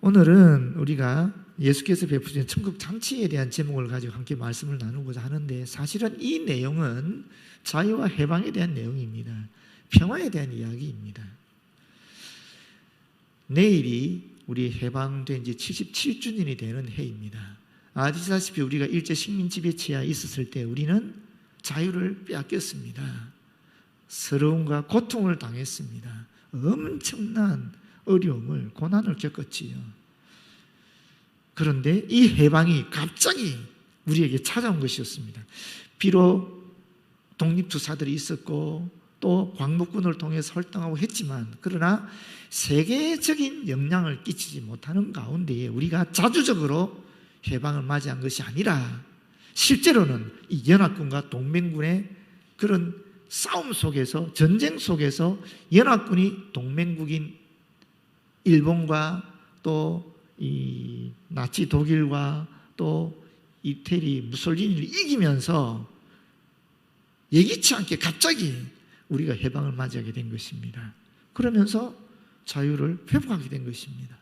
오늘은 우리가 예수께서 베푸신 천국 잔치에 대한 제목을 가지고 함께 말씀을 나누고자 하는데, 사실은 이 내용은 자유와 해방에 대한 내용입니다. 평화에 대한 이야기입니다. 내일이 우리 해방된 지 77주년이 되는 해입니다. 아시다시피 우리가 일제 식민 지배 지하에 있었을 때 우리는 자유를 빼앗겼습니다. 서러움과 고통을 당했습니다. 엄청난 어려움을, 고난을 겪었지요. 그런데 이 해방이 갑자기 우리에게 찾아온 것이었습니다. 비록 독립투사들이 있었고 또 광복군을 통해서 활동하고 했지만, 그러나 세계적인 영향을 끼치지 못하는 가운데에 우리가 자주적으로 해방을 맞이한 것이 아니라, 실제로는 이 연합군과 동맹군의 그런 싸움 속에서, 전쟁 속에서 연합군이 동맹국인 일본과 또 이 나치 독일과 또 이태리 무솔리니를 이기면서 예기치 않게 갑자기 우리가 해방을 맞이하게 된 것입니다. 그러면서 자유를 회복하게 된 것입니다.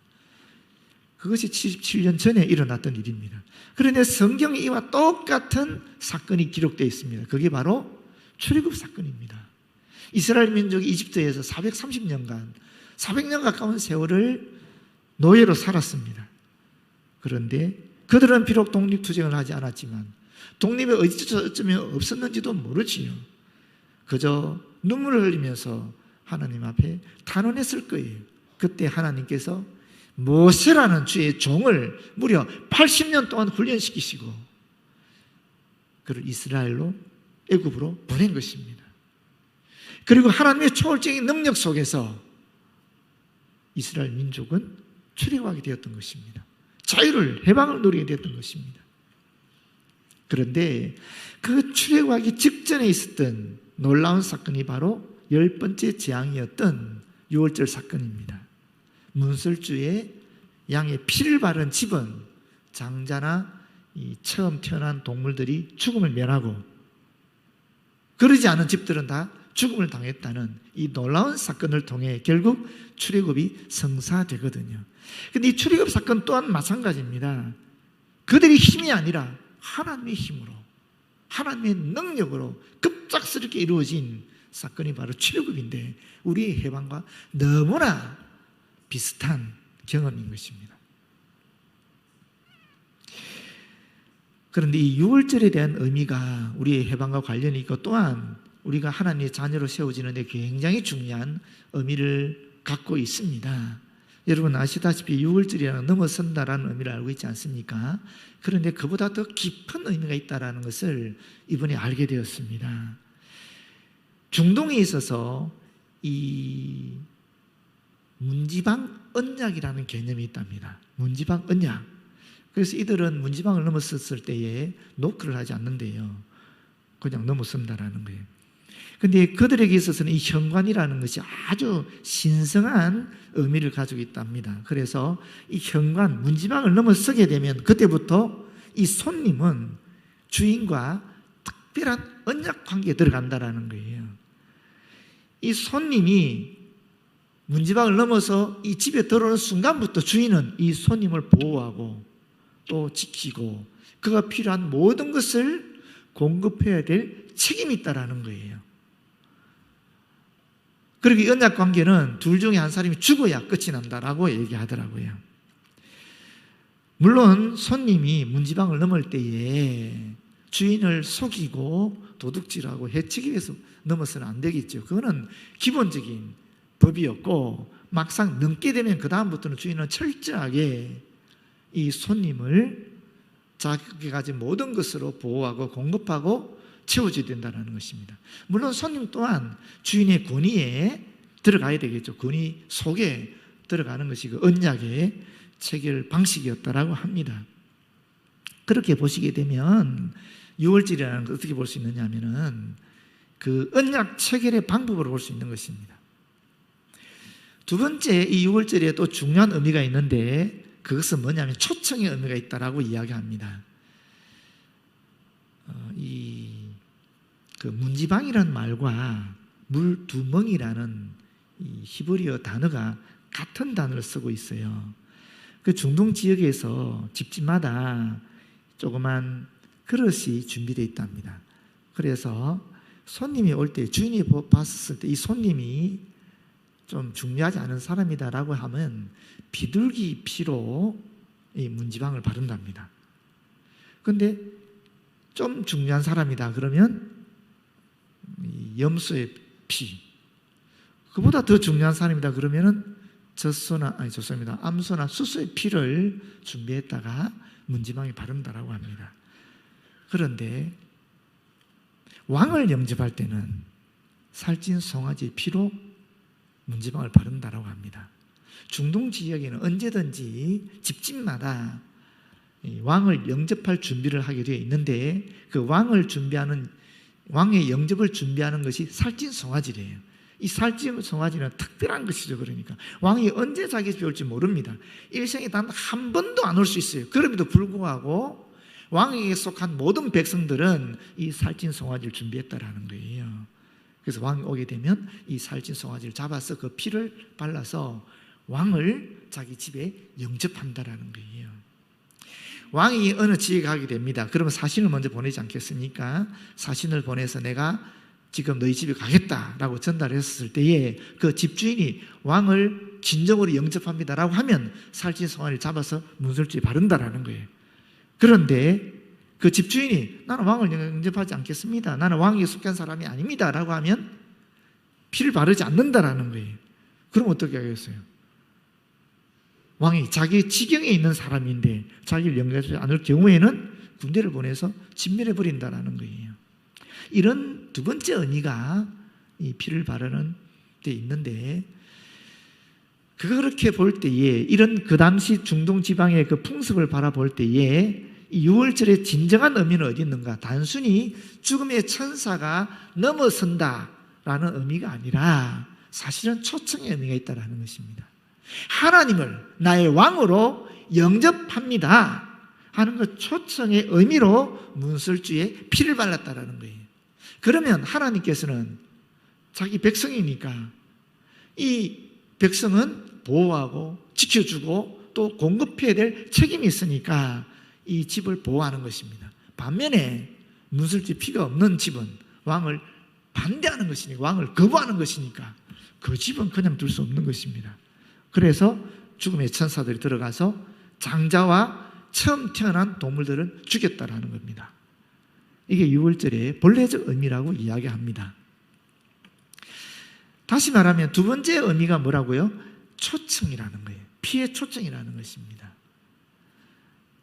그것이 77년 전에 일어났던 일입니다. 그런데 성경에 이와 똑같은 사건이 기록되어 있습니다. 그게 바로 출애굽 사건입니다. 이스라엘 민족이 이집트에서 400년 가까운 세월을 노예로 살았습니다. 그런데 그들은 비록 독립투쟁을 하지 않았지만 독립이 어쩌면 없었는지도 모르지요. 그저 눈물을 흘리면서 하나님 앞에 탄원했을 거예요. 그때 하나님께서 모세라는 주의 종을 무려 80년 동안 훈련시키시고 그를 이스라엘로, 애굽으로 보낸 것입니다. 그리고 하나님의 초월적인 능력 속에서 이스라엘 민족은 출애굽하게 되었던 것입니다. 자유를, 해방을 누리게 되었던 것입니다. 그런데 그 출애굽하기 직전에 있었던 놀라운 사건이 바로 10번째 재앙이었던 유월절 사건입니다. 문설주에 양의 피를 바른 집은 장자나 이 처음 태어난 동물들이 죽음을 면하고, 그러지 않은 집들은 다 죽음을 당했다는 이 놀라운 사건을 통해 결국 출애굽이 성사되거든요. 그런데 이 출애굽 사건 또한 마찬가지입니다. 그들의 힘이 아니라 하나님의 힘으로, 하나님의 능력으로 급작스럽게 이루어진 사건이 바로 출애굽인데, 우리의 해방과 너무나 비슷한 경험인 것입니다. 그런데 이 유월절에 대한 의미가 우리의 해방과 관련이 있고, 또한 우리가 하나님의 자녀로 세워지는 데 굉장히 중요한 의미를 갖고 있습니다. 여러분 아시다시피 유월절이라는 넘어선다라는 의미를 알고 있지 않습니까? 그런데 그보다 더 깊은 의미가 있다는 것을 이번에 알게 되었습니다. 중동에 있어서 이 문지방 언약이라는 개념이 있답니다. 문지방 언약. 그래서 이들은 문지방을 넘었을 때에 노크를 하지 않는데요, 그냥 넘어선다라는 거예요. 그런데 그들에게 있어서는 이 현관이라는 것이 아주 신성한 의미를 가지고 있답니다. 그래서 이 현관, 문지방을 넘어서게 되면 그때부터 이 손님은 주인과 특별한 언약 관계에 들어간다라는 거예요. 이 손님이 문지방을 넘어서 이 집에 들어오는 순간부터 주인은 이 손님을 보호하고 또 지키고 그가 필요한 모든 것을 공급해야 될 책임이 있다라는 거예요. 그리고 이 언약 관계는 둘 중에 한 사람이 죽어야 끝이 난다라고 얘기하더라고요. 물론 손님이 문지방을 넘을 때에 주인을 속이고 도둑질하고 해치기 위해서 넘어서는 안 되겠죠. 그거는 기본적인 법이었고, 막상 넘게 되면 그 다음부터는 주인은 철저하게 이 손님을 자기가 가진 모든 것으로 보호하고 공급하고 채워줘야 된다는 것입니다. 물론 손님 또한 주인의 권위에 들어가야 되겠죠. 권위 속에 들어가는 것이 그 언약의 체결 방식이었다라고 합니다. 그렇게 보시게 되면 유월절이라는 걸 어떻게 볼 수 있느냐 하면은 그 언약 체결의 방법으로 볼 수 있는 것입니다. 두 번째, 이 유월절에 또 중요한 의미가 있는데, 그것은 뭐냐면 초청의 의미가 있다라고 이야기합니다. 그 문지방이라는 말과 물두멍이라는 이 히브리어 단어가 같은 단어를 쓰고 있어요. 그 중동 지역에서 집집마다 조그만 그릇이 준비되어 있답니다. 그래서 손님이 올 때, 주인이 봤을 때 이 손님이 좀 중요하지 않은 사람이다라고 하면 비둘기 피로 이 문지방을 바른답니다. 그런데 좀 중요한 사람이다 그러면 염소의 피, 그보다 더 중요한 사람이다 그러면은 암소나 수소의 피를 준비했다가 문지방에 바른다라고 합니다. 그런데 왕을 영접할 때는 살찐 송아지 피로 문지방을 바른다라고 합니다. 중동 지역에는 언제든지 집집마다 왕을 영접할 준비를 하게 되어 있는데 그 왕의 영접을 준비하는 것이 살찐 송아지래요. 이 살찐 송아지는 특별한 것이죠. 그러니까 왕이 언제 자기 집에 올지 모릅니다. 일생에 단 한 번도 안 올 수 있어요. 그럼에도 불구하고 왕에게 속한 모든 백성들은 이 살찐 송아지를 준비했다라는 거예요. 그래서 왕이 오게 되면 이 살찐 송아지를 잡아서 그 피를 발라서 왕을 자기 집에 영접한다라는 거예요. 왕이 어느 지에 가게 됩니다. 그러면 사신을 먼저 보내지 않겠습니까? 사신을 보내서 내가 지금 너희 집에 가겠다라고 전달했을 때에 그 집주인이 왕을 진정으로 영접합니다라고 하면 살찐 송아지를 잡아서 문설주에 바른다라는 거예요. 그런데 그 집주인이 나는 왕을 영접하지 않겠습니다, 나는 왕에게 속한 사람이 아닙니다 라고 하면 피를 바르지 않는다라는 거예요. 그럼 어떻게 하겠어요? 왕이 자기 지경에 있는 사람인데 자기를 영접하지 않을 경우에는 군대를 보내서 진멸해버린다라는 거예요. 이런 두 번째 의미가 이 피를 바르는 데 있는데, 그렇게 볼 때에 이런 그 당시 중동 지방의 그 풍습을 바라볼 때에 이 유월절의 진정한 의미는 어디 있는가? 단순히 죽음의 천사가 넘어선다라는 의미가 아니라 사실은 초청의 의미가 있다는 것입니다. 하나님을 나의 왕으로 영접합니다 하는 그 초청의 의미로 문설주에 피를 발랐다라는 거예요. 그러면 하나님께서는 자기 백성이니까 이 백성은 보호하고 지켜주고 또 공급해야 될 책임이 있으니까 이 집을 보호하는 것입니다. 반면에 문설주에 피가 없는 집은 왕을 반대하는 것이니까, 왕을 거부하는 것이니까 그 집은 그냥 둘 수 없는 것입니다. 그래서 죽음의 천사들이 들어가서 장자와 처음 태어난 동물들을 죽였다라는 겁니다. 이게 유월절의 본래적 의미라고 이야기합니다. 다시 말하면 두 번째 의미가 뭐라고요? 초청이라는 거예요. 피의 초청이라는 것입니다.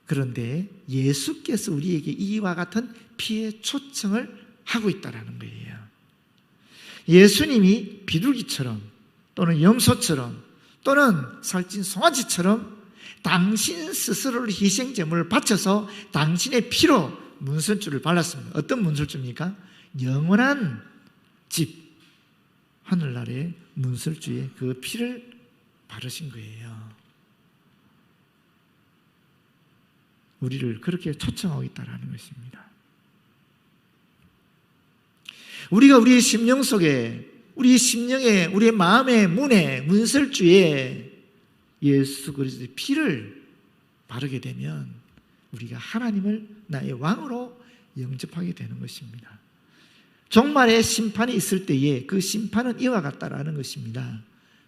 그런데 예수께서 우리에게 이와 같은 피의 초청을 하고 있다는 거예요. 예수님이 비둘기처럼 또는 염소처럼 또는 살찐 송아지처럼 당신 스스로를 희생제물을 바쳐서 당신의 피로 문설주를 발랐습니다. 어떤 문설주입니까? 영원한 집, 하늘나라의 문설주에 그 피를 바르신 거예요. 우리를 그렇게 초청하고 있다는 것입니다. 우리가 우리의 심령 속에, 우리 심령에, 우리의 마음의 문에, 문설주에 예수 그리스도의 피를 바르게 되면 우리가 하나님을 나의 왕으로 영접하게 되는 것입니다. 종말의 심판이 있을 때에 그 심판은 이와 같다라는 것입니다.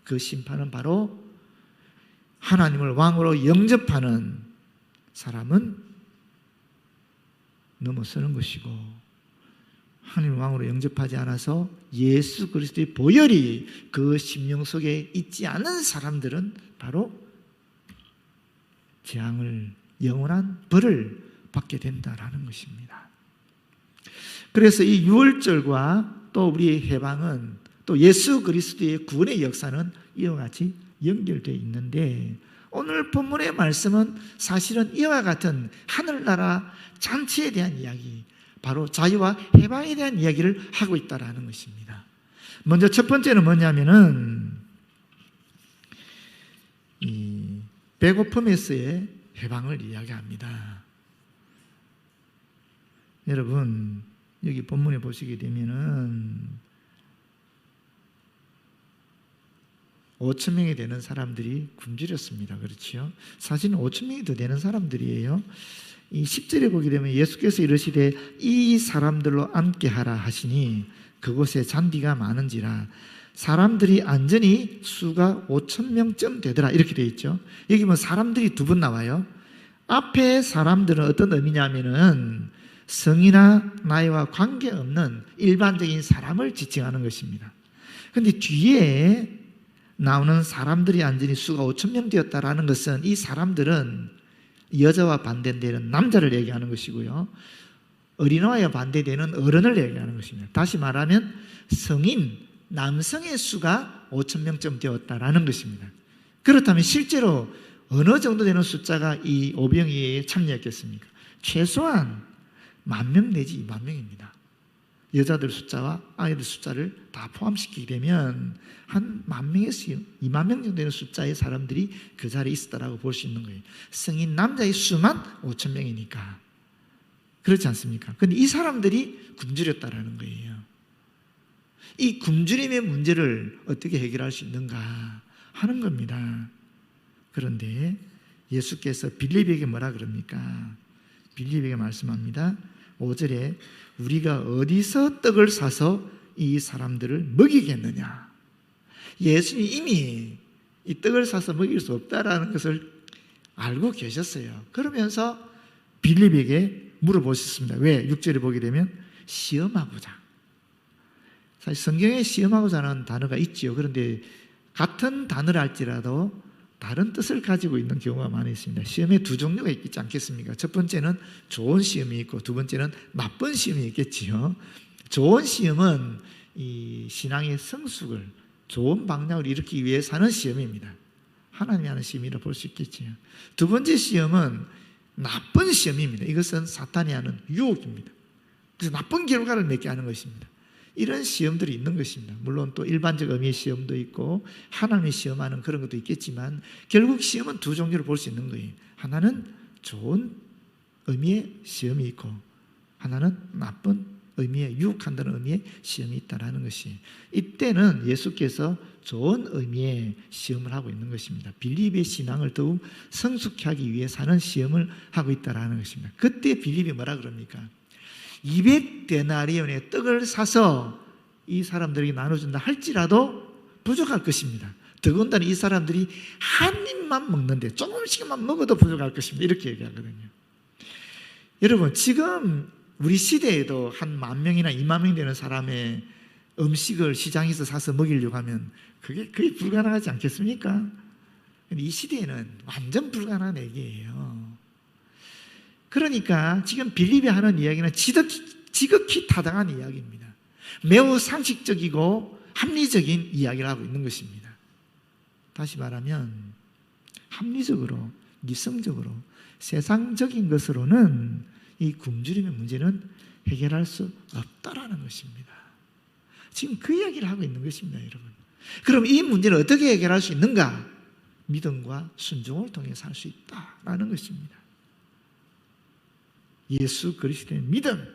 그 심판은 바로 하나님을 왕으로 영접하는 사람은 넘어서는 것이고, 하나님 왕으로 영접하지 않아서 예수 그리스도의 보혈이 그 심령 속에 있지 않은 사람들은 바로 재앙을, 영원한 벌을 받게 된다라는 것입니다. 그래서 이 유월절과 또 우리의 해방은, 또 예수 그리스도의 구원의 역사는 이와 같이 연결되어 있는데, 오늘 본문의 말씀은 사실은 이와 같은 하늘나라 잔치에 대한 이야기, 바로 자유와 해방에 대한 이야기를 하고 있다는 것입니다. 먼저 첫 번째는 뭐냐면은 이 배고픔에서의 해방을 이야기합니다. 여러분, 여기 본문에 보시게 되면은 5천 명이 되는 사람들이 굶주렸습니다. 그렇지요? 사실은 5천 명이 더 되는 사람들이에요. 이 10절에 보게 되면 예수께서 이르시되 이 사람들로 앉게 하라 하시니 그곳에 잔디가 많은지라 사람들이 안전히 수가 5천 명쯤 되더라 이렇게 되어 있죠. 여기 뭐 사람들이 두 번 나와요. 앞에 사람들은 어떤 의미냐면은 성이나 나이와 관계없는 일반적인 사람을 지칭하는 것입니다. 그런데 뒤에 나오는 사람들이 안전히 수가 5천 명 되었다라는 것은 이 사람들은 여자와 반대되는 남자를 얘기하는 것이고요. 어린아이와 반대되는 어른을 얘기하는 것입니다. 다시 말하면 성인, 남성의 수가 5천 명쯤 되었다라는 것입니다. 그렇다면 실제로 어느 정도 되는 숫자가 이 오병이에 참여했겠습니까? 최소한 10,000명 내지 20,000명입니다. 여자들 숫자와 아이들 숫자를 다 포함시키게 되면 한 10,000명에서 20,000명 정도 되는 숫자의 사람들이 그 자리에 있었다라고 볼 수 있는 거예요. 성인 남자의 수만 5,000명이니까. 그렇지 않습니까? 그런데 이 사람들이 굶주렸다라는 거예요. 이 굶주림의 문제를 어떻게 해결할 수 있는가 하는 겁니다. 그런데 예수께서 빌립에게 뭐라 그럽니까? 빌립에게 말씀합니다. 5절에 우리가 어디서 떡을 사서 이 사람들을 먹이겠느냐? 예수님이 이미 이 떡을 사서 먹일 수 없다라는 것을 알고 계셨어요. 그러면서 빌립에게 물어보셨습니다. 왜? 6절에 보게 되면 시험하고자. 사실 성경에 시험하고자는 단어가 있지요. 그런데 같은 단어를 할지라도 다른 뜻을 가지고 있는 경우가 많이 있습니다. 시험에 두 종류가 있지 않겠습니까? 첫 번째는 좋은 시험이 있고 두 번째는 나쁜 시험이 있겠지요. 좋은 시험은 이 신앙의 성숙을 좋은 방향으로 일으키기 위해서 하는 시험입니다. 하나님이 하는 시험이라 볼 수 있겠지요. 두 번째 시험은 나쁜 시험입니다. 이것은 사탄이 하는 유혹입니다. 그래서 나쁜 결과를 맺게 하는 것입니다. 이런 시험들이 있는 것입니다. 물론 또 일반적 의미의 시험도 있고 하나님이 시험하는 그런 것도 있겠지만 결국 시험은 두 종류를 볼 수 있는 거예요. 하나는 좋은 의미의 시험이 있고 하나는 나쁜 의미의 유혹한다는 의미의 시험이 있다는 것이 이때는 예수께서 좋은 의미의 시험을 하고 있는 것입니다. 빌립의 신앙을 더욱 성숙케 하기 위해 사는 시험을 하고 있다는 것입니다. 그때 빌립이 뭐라 그럽니까? 200데나리온의 떡을 사서 이 사람들에게 나눠준다 할지라도 부족할 것입니다. 더군다나 이 사람들이 한 입만 먹는데 조금씩만 먹어도 부족할 것입니다. 이렇게 얘기하거든요. 여러분 지금 우리 시대에도 한 10,000명이나 20,000명 되는 사람의 음식을 시장에서 사서 먹이려고 하면 그게 거의 불가능하지 않겠습니까? 이 시대에는 완전 불가능한 얘기예요. 그러니까 지금 빌립이 하는 이야기는 지극히 타당한 이야기입니다. 매우 상식적이고 합리적인 이야기를 하고 있는 것입니다. 다시 말하면 합리적으로, 이성적으로, 세상적인 것으로는 이 굶주림의 문제는 해결할 수 없다라는 것입니다. 지금 그 이야기를 하고 있는 것입니다, 여러분. 그럼 이 문제를 어떻게 해결할 수 있는가? 믿음과 순종을 통해서 할 수 있다라는 것입니다. 예수 그리스도의 믿음,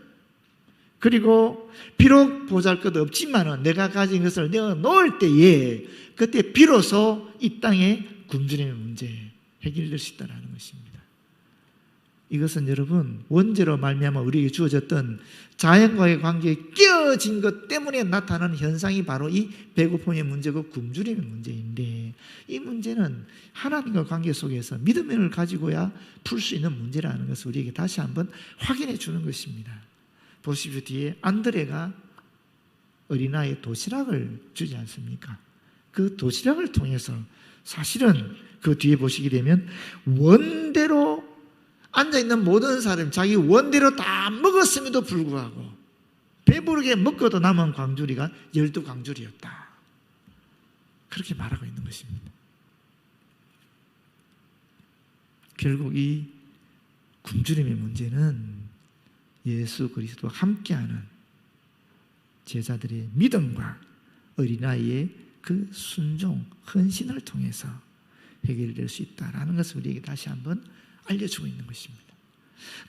그리고 비록 보잘것 없지만은 내가 가진 것을 내어 놓을 때에 그때 비로소 이 땅의 굶주림의 문제 해결될 수 있다는 것입니다. 이것은 여러분 원죄로 말미암아 우리에게 주어졌던 자연과의 관계에 끼어진 것 때문에 나타나는 현상이 바로 이 배고픔의 문제고 굶주림의 문제인데 이 문제는 하나님과 관계 속에서 믿음을 가지고야 풀 수 있는 문제라는 것을 우리에게 다시 한번 확인해 주는 것입니다. 보십시오. 뒤에 안드레가 어린아이의 도시락을 주지 않습니까? 그 도시락을 통해서 사실은 그 뒤에 보시게 되면 원대로 앉아있는 모든 사람이 자기 원대로 다 먹었음에도 불구하고 배부르게 먹고도 남은 광주리가 12광주리였다. 그렇게 말하고 있는 것입니다. 결국 이 굶주림의 문제는 예수 그리스도와 함께하는 제자들의 믿음과 어린아이의 그 순종, 헌신을 통해서 해결될 수 있다는 것을 우리에게 다시 한번 알려주고 있는 것입니다.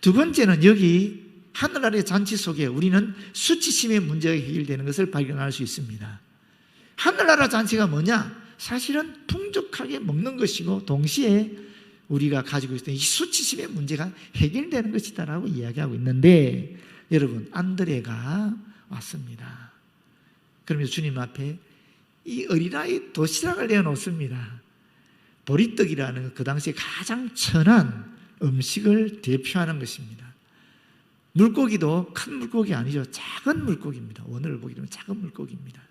두 번째는 여기 하늘나라의 잔치 속에 우리는 수치심의 문제가 해결되는 것을 발견할 수 있습니다. 하늘나라 잔치가 뭐냐? 사실은 풍족하게 먹는 것이고 동시에 우리가 가지고 있던 이 수치심의 문제가 해결되는 것이다라고 이야기하고 있는데, 여러분, 안드레가 왔습니다. 그러면서 주님 앞에 이 어린아이 도시락을 내어놓습니다. 보리떡이라는 그 당시에 가장 천한 음식을 대표하는 것입니다. 물고기도 큰 물고기 아니죠. 작은 물고기입니다. 오늘 보기로는 작은 물고기입니다.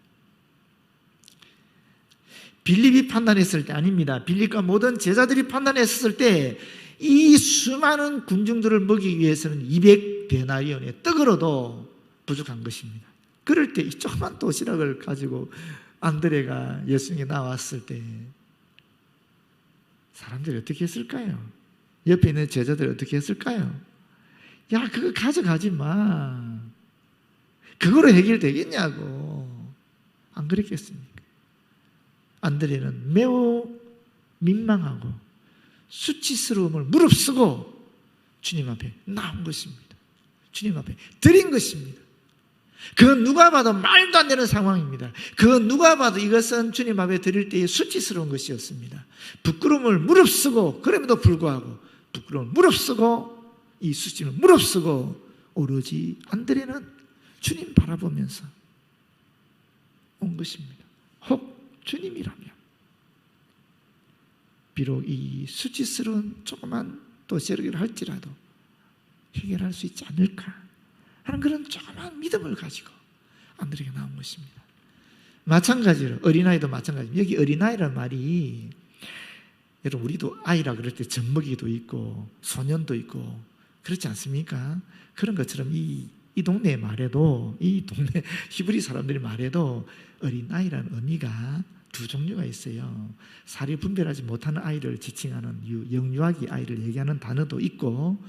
빌립이 판단했을 때 아닙니다. 빌립과 모든 제자들이 판단했을 때 이 수많은 군중들을 먹이기 위해서는 200데나리온의 떡으로도 부족한 것입니다. 그럴 때 이 조그만 도시락을 가지고 안드레가 예수님께 나왔을 때 사람들이 어떻게 했을까요? 옆에 있는 제자들이 어떻게 했을까요? 야, 그거 가져가지 마. 그거로 해결되겠냐고. 안 그랬겠습니까? 안드레는 매우 민망하고 수치스러움을 무릅쓰고 주님 앞에 나온 것입니다. 주님 앞에 드린 것입니다. 그건 누가 봐도 말도 안 되는 상황입니다. 그건 누가 봐도 이것은 주님 앞에 드릴 때의 수치스러운 것이었습니다. 부끄러움을 무릅쓰고, 그럼에도 불구하고 부끄러움을 무릅쓰고 이 수치를 무릅쓰고 오로지 안드레는 주님 바라보면서 온 것입니다. 혹 주님이라면 비록 이 수치스러운 조그만 도시락을 할지라도 해결할 수 있지 않을까 하는 그런 조그만 믿음을 가지고 안드레가 나온 것입니다. 마찬가지로 어린아이도 마찬가지입니다. 여기 어린아이라는 말이, 여러분, 우리도 아이라 그럴 때 젖먹이도 있고 소년도 있고 그렇지 않습니까? 그런 것처럼 이 동네 말에도, 이 동네 히브리 사람들이 말에도 어린아이라는 의미가 두 종류가 있어요. 사리 분별하지 못하는 아이를 지칭하는 영유아기 아이를 얘기하는 단어도 있고,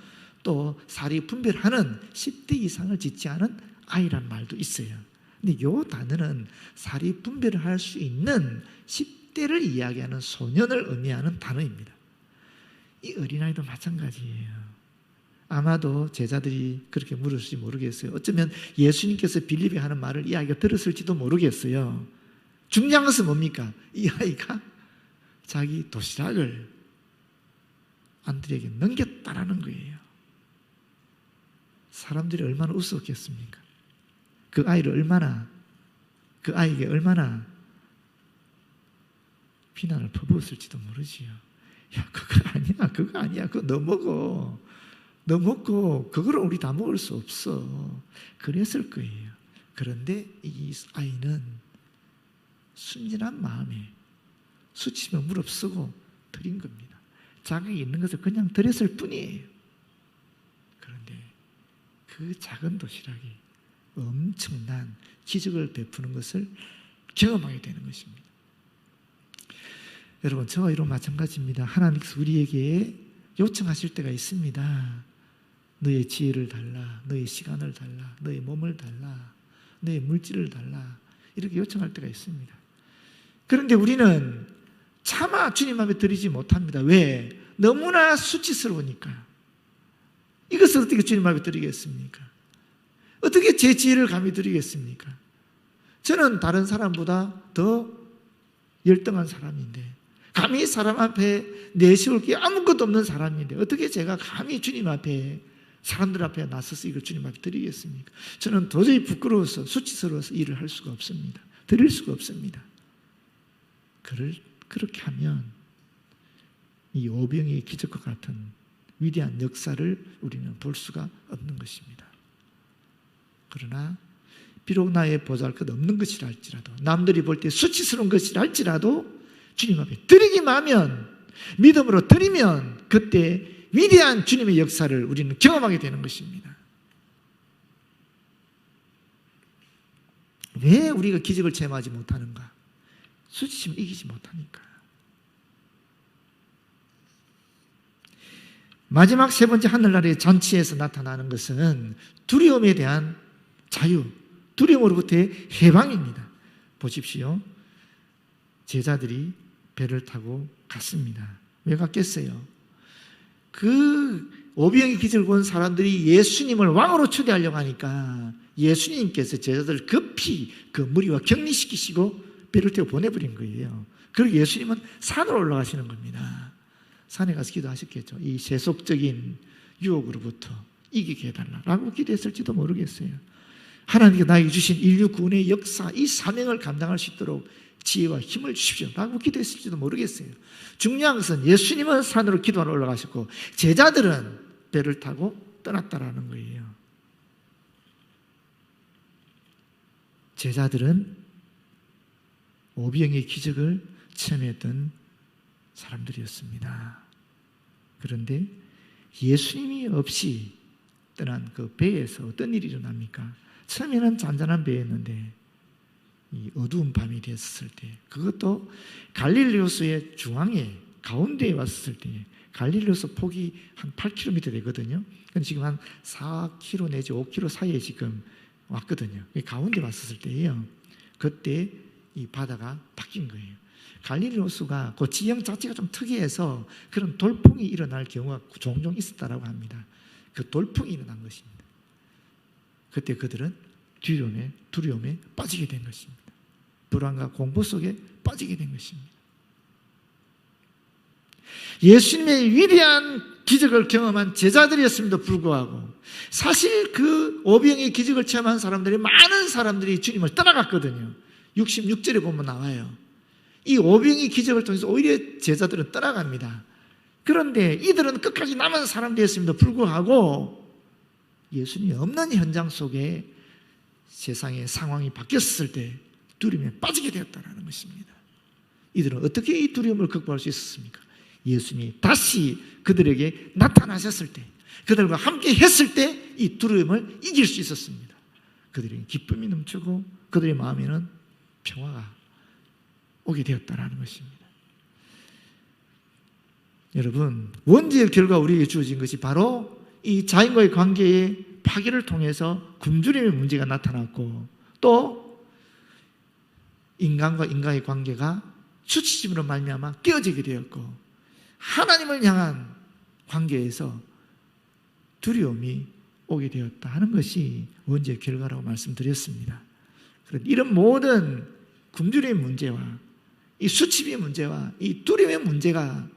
또 사리 분별하는 10대 이상을 지칭하는 아이란 말도 있어요. 근데 이 단어는 사리 분별을 할 수 있는 10대를 이야기하는 소년을 의미하는 단어입니다. 이 어린아이도 마찬가지예요. 아마도 제자들이 그렇게 물었을지 모르겠어요. 어쩌면 예수님께서 빌립이 하는 말을 이 아이가 들었을지도 모르겠어요. 중요한 것은 뭡니까? 이 아이가 자기 도시락을 안드레에게 넘겼다라는 거예요. 사람들이 얼마나 웃었겠습니까? 그 아이에게 얼마나 비난을 퍼부었을지도 모르지요. 야, 그거 아니야. 그거 너 먹어. 너 먹고 그거를 우리 다 먹을 수 없어. 그랬을 거예요. 그런데 이 아이는 순진한 마음에 수치심을 무릅쓰고 드린 겁니다. 자격이 있는 것을 그냥 드렸을 뿐이에요. 그런데 그 작은 도시락이 엄청난 기적을 베푸는 것을 경험하게 되는 것입니다. 여러분, 저와 이런 마찬가지입니다. 하나님께서 우리에게 요청하실 때가 있습니다. 너의 지혜를 달라, 너의 시간을 달라, 너의 몸을 달라, 너의 물질을 달라, 이렇게 요청할 때가 있습니다. 그런데 우리는 차마 주님 앞에 드리지 못합니다. 왜? 너무나 수치스러우니까. 이것을 어떻게 주님 앞에 드리겠습니까? 어떻게 제 지혜를 감히 드리겠습니까? 저는 다른 사람보다 더 열등한 사람인데, 감히 사람 앞에 내세울 게 아무것도 없는 사람인데 어떻게 제가 감히 주님 앞에, 사람들 앞에 나서서 이걸 주님 앞에 드리겠습니까? 저는 도저히 부끄러워서, 수치스러워서 일을 할 수가 없습니다. 드릴 수가 없습니다. 그렇게 하면 이 오병이의 기적과 같은 위대한 역사를 우리는 볼 수가 없는 것입니다. 그러나 비록 나의 보잘것 없는 것이라 할지라도, 남들이 볼 때 수치스러운 것이라 할지라도 주님 앞에 드리기만 하면, 믿음으로 드리면 그때 위대한 주님의 역사를 우리는 경험하게 되는 것입니다. 왜 우리가 기적을 체험하지 못하는가? 수치심을 이기지 못하니까. 마지막 세 번째 하늘나라의 잔치에서 나타나는 것은 두려움에 대한 자유, 두려움으로부터의 해방입니다. 보십시오. 제자들이 배를 타고 갔습니다. 왜 갔겠어요? 그 오병이 기적을 본 사람들이 예수님을 왕으로 초대하려고 하니까 예수님께서 제자들을 급히 그 무리와 격리시키시고 배를 태워 보내버린 거예요. 그리고 예수님은 산으로 올라가시는 겁니다. 산에 가서 기도하셨겠죠. 이 세속적인 유혹으로부터 이기게 해달라고 기도했을지도 모르겠어요. 하나님께 나에게 주신 인류 구원의 역사, 이 사명을 감당할 수 있도록 지혜와 힘을 주십시오 라고 기도했을지도 모르겠어요. 중요한 것은 예수님은 산으로 기도하러 올라가셨고 제자들은 배를 타고 떠났다라는 거예요. 제자들은 오병의 기적을 체험했던 사람들이었습니다. 그런데 예수님이 없이 떠난 그 배에서 어떤 일이 일어납니까? 처음에는 잔잔한 배였는데 이 어두운 밤이 됐을 때, 그것도 갈릴리호수의 중앙에 가운데에 왔을 때, 갈릴리호수 폭이 한 8km 되거든요. 근데 지금 한 4km 내지 5km 사이에 지금 왔거든요. 가운데 왔었을 때예요. 그때 이 바다가 바뀐 거예요. 갈릴리호수가 그 지형 자체가 좀 특이해서 그런 돌풍이 일어날 경우가 종종 있었다라고 합니다. 그 돌풍이 일어난 것입니다. 그때 그들은 두려움에 빠지게 된 것입니다. 불안과 공포 속에 빠지게 된 것입니다. 예수님의 위대한 기적을 경험한 제자들이었음에도 불구하고 사실 그 오병의 기적을 체험한 사람들이 많은 사람들이 주님을 떠나갔거든요. 66절에 보면 나와요. 이 오병의 기적을 통해서 오히려 제자들은 떠나갑니다. 그런데 이들은 끝까지 남은 사람들이었음에도 불구하고 예수님이 없는 현장 속에 세상의 상황이 바뀌었을 때 두려움에 빠지게 되었다는 것입니다. 이들은 어떻게 이 두려움을 극복할 수 있었습니까? 예수님이 다시 그들에게 나타나셨을 때, 그들과 함께 했을 때 이 두려움을 이길 수 있었습니다. 그들에게 기쁨이 넘치고 그들의 마음에는 평화가 오게 되었다는 것입니다. 여러분, 원죄의 결과 우리에게 주어진 것이 바로 이 자인과의 관계의 파괴를 통해서 굶주림의 문제가 나타났고, 또 인간과 인간의 관계가 수치심으로 말미암아 깨어지게 되었고, 하나님을 향한 관계에서 두려움이 오게 되었다 하는 것이 원죄의 결과라고 말씀드렸습니다. 그런데 이런 모든 굶주림의 문제와 이 수치의 문제와 이 두려움의 문제가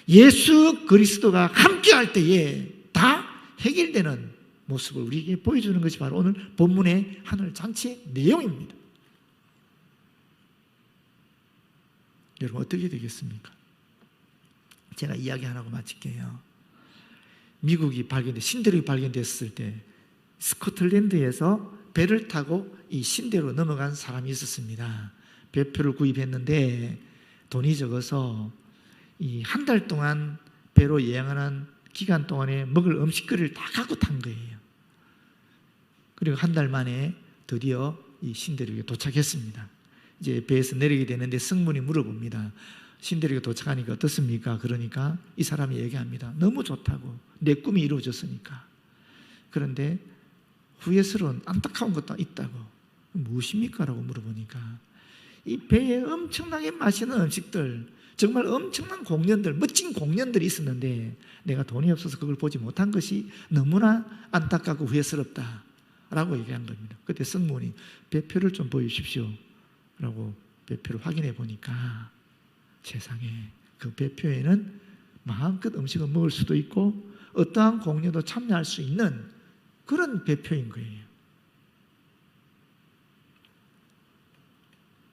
예수 그리스도가 함께할 때에 다 해결되는 모습을 우리에게 보여주는 것이 바로 오늘 본문의 하늘 잔치의 내용입니다. 여러분, 어떻게 되겠습니까? 제가 이야기 하나 하고 마칠게요. 미국이 신대륙이 발견됐을 때 스코틀랜드에서 배를 타고 이 신대로 넘어간 사람이 있었습니다. 배표를 구입했는데 돈이 적어서 이 한 달 동안 배로 여행하는 기간 동안에 먹을 음식거리를 다 갖고 탄 거예요. 그리고 한 달 만에 드디어 이 신대륙에 도착했습니다. 이제 배에서 내리게 되는데 승무원이 물어봅니다. 신대륙에 도착하니까 어떻습니까? 그러니까 이 사람이 얘기합니다. 너무 좋다고. 내 꿈이 이루어졌으니까. 그런데 후회스러운 안타까운 것도 있다고. 무엇입니까? 라고 물어보니까 이 배에 엄청나게 맛있는 음식들, 정말 엄청난 공연들, 멋진 공연들이 있었는데 내가 돈이 없어서 그걸 보지 못한 것이 너무나 안타깝고 후회스럽다 라고 얘기한 겁니다. 그때 승무원이 배표를 좀 보여주십시오 라고 배표를 확인해 보니까 세상에 그 배표에는 마음껏 음식을 먹을 수도 있고 어떠한 공연도 참여할 수 있는 그런 배표인 거예요.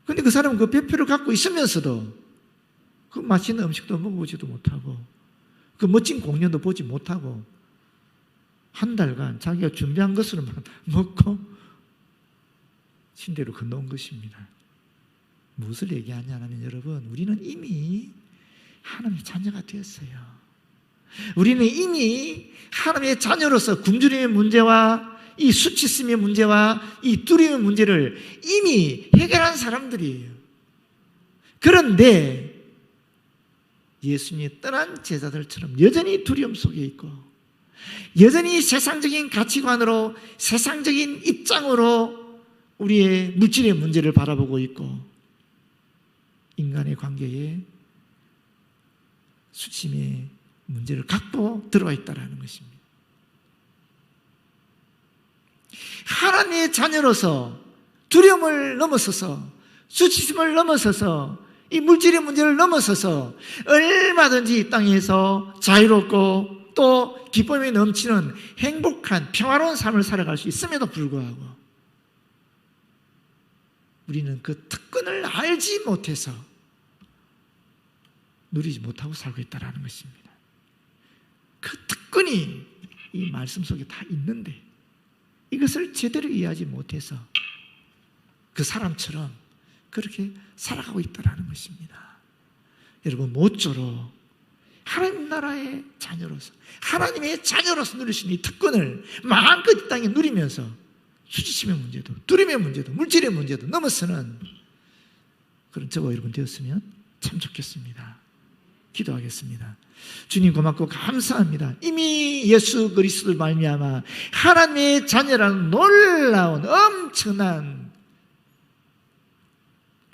그런데 그 사람은 그 배표를 갖고 있으면서도 그 맛있는 음식도 먹어보지도 못하고 그 멋진 공연도 보지 못하고 한 달간 자기가 준비한 것으로만 먹고 신대로 건너온 것입니다. 무엇을 얘기하냐면 여러분, 우리는 이미 하나님의 자녀가 되었어요. 우리는 이미 하나님의 자녀로서 굶주림의 문제와 이 수치심의 문제와 이 두려움의 문제를 이미 해결한 사람들이에요. 그런데 예수님이 떠난 제자들처럼 여전히 두려움 속에 있고 여전히 세상적인 가치관으로 세상적인 입장으로 우리의 물질의 문제를 바라보고 있고 인간의 관계에 수치심의 문제를 갖고 들어와 있다는 것입니다. 하나님의 자녀로서 두려움을 넘어서서 수치심을 넘어서서 이 물질의 문제를 넘어서서 얼마든지 이 땅에서 자유롭고 또 기쁨이 넘치는 행복한 평화로운 삶을 살아갈 수 있음에도 불구하고 우리는 그 특권을 알지 못해서 누리지 못하고 살고 있다는 것입니다. 그 특권이 이 말씀 속에 다 있는데 이것을 제대로 이해하지 못해서 그 사람처럼 그렇게 살아가고 있다는 것입니다. 여러분, 모쪼록 하나님 나라의 자녀로서 하나님의 자녀로서 누릴 수 있는 이 특권을 마음껏 이 땅에 누리면서 수치심의 문제도 두려움의 문제도 물질의 문제도 넘어서는 그런 저와 여러분 되었으면 참 좋겠습니다. 기도하겠습니다. 주님 고맙고 감사합니다. 이미 예수 그리스도를 말미암아 하나님의 자녀라는 놀라운 엄청난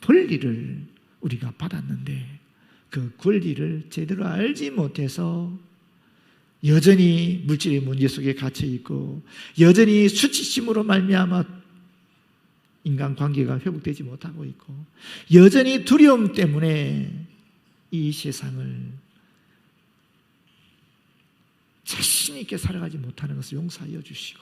권리를 우리가 받았는데 그 권리를 제대로 알지 못해서 여전히 물질의 문제 속에 갇혀 있고 여전히 수치심으로 말미암아 인간관계가 회복되지 못하고 있고 여전히 두려움 때문에 이 세상을 자신 있게 살아가지 못하는 것을 용서하여 주시고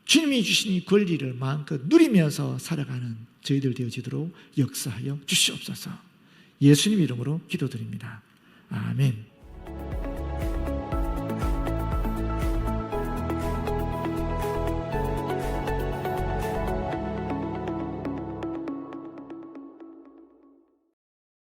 주님이 주신 이 권리를 마음껏 누리면서 살아가는 저희들 되어지도록 역사하여 주시옵소서. 예수님 이름으로 기도드립니다. 아멘.